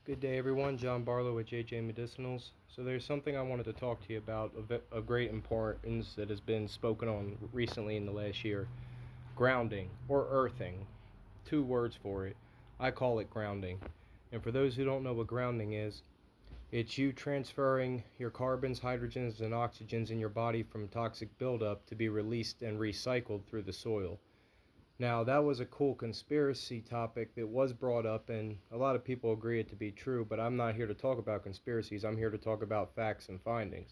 Good day everyone, John Barlow with JJ Medicinals. So there's something I wanted to talk to you about of great importance that has been spoken on recently in the last year. Grounding, or earthing. Two words for it. I call it grounding. And for those who don't know what grounding is, it's you transferring your carbons, hydrogens, and oxygens in your body from toxic buildup to be released and recycled through the soil. Now, that was a cool conspiracy topic that was brought up, and a lot of people agree it to be true, but I'm not here to talk about conspiracies. I'm here to talk about facts and findings.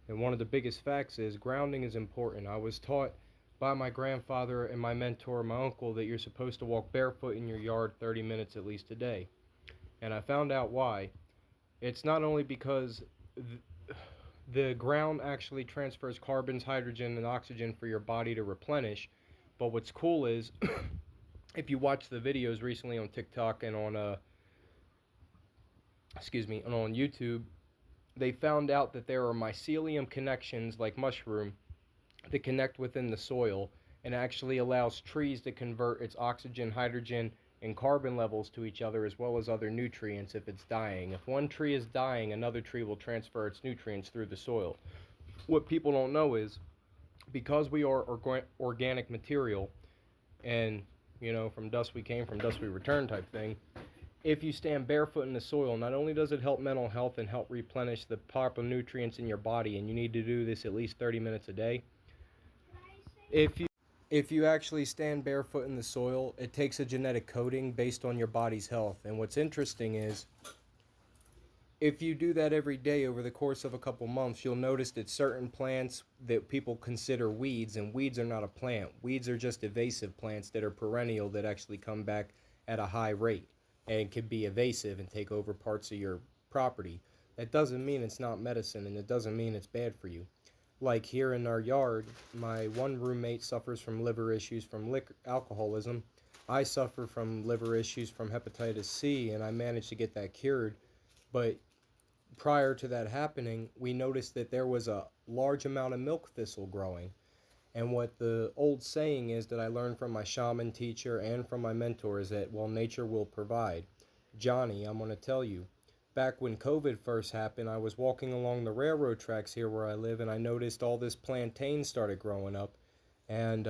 And one of the biggest facts is grounding is important. I was taught by my grandfather and my mentor, my uncle, that you're supposed to walk barefoot in your yard 30 minutes at least a day. And I found out why. It's not only because the ground actually transfers carbons, hydrogen, and oxygen for your body to replenish, but what's cool is if you watch the videos recently on TikTok and on and on YouTube, they found out that there are mycelium connections like mushroom that connect within the soil and actually allows trees to convert its oxygen, hydrogen, and carbon levels to each other, as well as other nutrients if it's dying. If one tree is dying, another tree will transfer its nutrients through the soil. What people don't know is, because we are organic material, and from dust we came, from dust we return type thing, if you stand barefoot in the soil, not only does it help mental health and help replenish the proper nutrients in your body, and you need to do this at least 30 minutes a day, if you actually stand barefoot in the soil, it takes a genetic coding based on your body's health. And what's interesting is, if you do that every day over the course of a couple months, you'll notice that certain plants that people consider weeds, and weeds are not a plant. Weeds are just invasive plants that are perennial that actually come back at a high rate and can be invasive and take over parts of your property. That doesn't mean it's not medicine, and it doesn't mean it's bad for you. Like here in our yard, my one roommate suffers from liver issues from alcoholism. I suffer from liver issues from hepatitis C, and I managed to get that cured. But prior to that happening, we noticed that there was a large amount of milk thistle growing. And what the old saying is that I learned from my shaman teacher and from my mentor is that, well, nature will provide. Johnny, I'm going to tell you, back when COVID first happened, I was walking along the railroad tracks here where I live, and I noticed all this plantain started growing up. And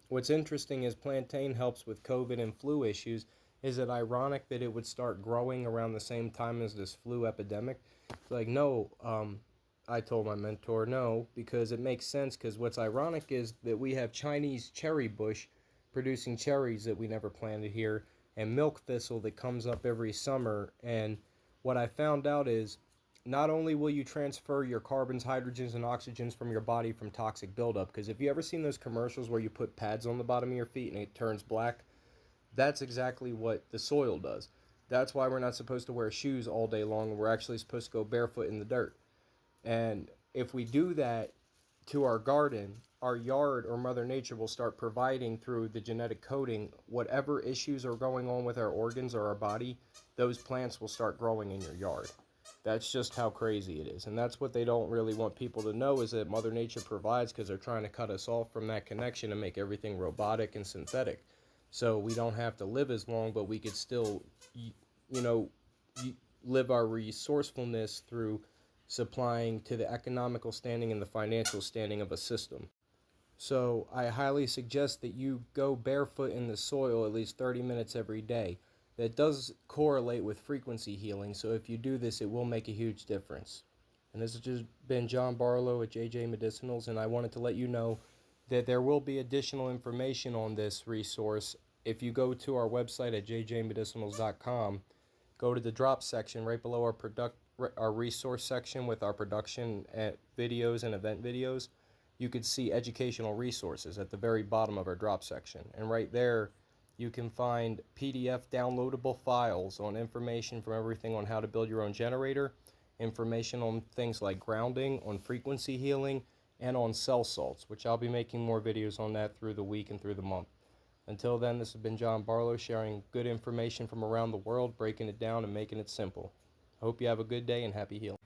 what's interesting is plantain helps with COVID and flu issues. Is it ironic that it would start growing around the same time as this flu epidemic? It's like, no, I told my mentor no, because it makes sense, because what's ironic is that we have Chinese cherry bush producing cherries that we never planted here, and milk thistle that comes up every summer. And what I found out is, not only will you transfer your carbons, hydrogens, and oxygens from your body from toxic buildup, because if you ever seen those commercials where you put pads on the bottom of your feet and it turns black, that's exactly what the soil does. That's why we're not supposed to wear shoes all day long. We're actually supposed to go barefoot in the dirt. And if we do that to our garden, our yard or Mother Nature will start providing through the genetic coding whatever issues are going on with our organs or our body, those plants will start growing in your yard. That's just how crazy it is. And that's what they don't really want people to know, is that Mother Nature provides, because they're trying to cut us off from that connection and make everything robotic and synthetic. So we don't have to live as long, but we could still, live our resourcefulness through supplying to the economical standing and the financial standing of a system. So I highly suggest that you go barefoot in the soil at least 30 minutes every day. That does correlate with frequency healing, so if you do this, it will make a huge difference. And this has just been John Barlow at JJ Medicinals, and I wanted to let you know that there will be additional information on this resource. If you go to our website at jjmedicinals.com, go to the drop section right below our resource section with our production videos and event videos. You could see educational resources at the very bottom of our drop section. And right there, you can find PDF downloadable files on information from everything on how to build your own generator, information on things like grounding, on frequency healing, and on cell salts, which I'll be making more videos on that through the week and through the month. Until then, this has been John Barlow, sharing good information from around the world, breaking it down and making it simple. I hope you have a good day and happy healing.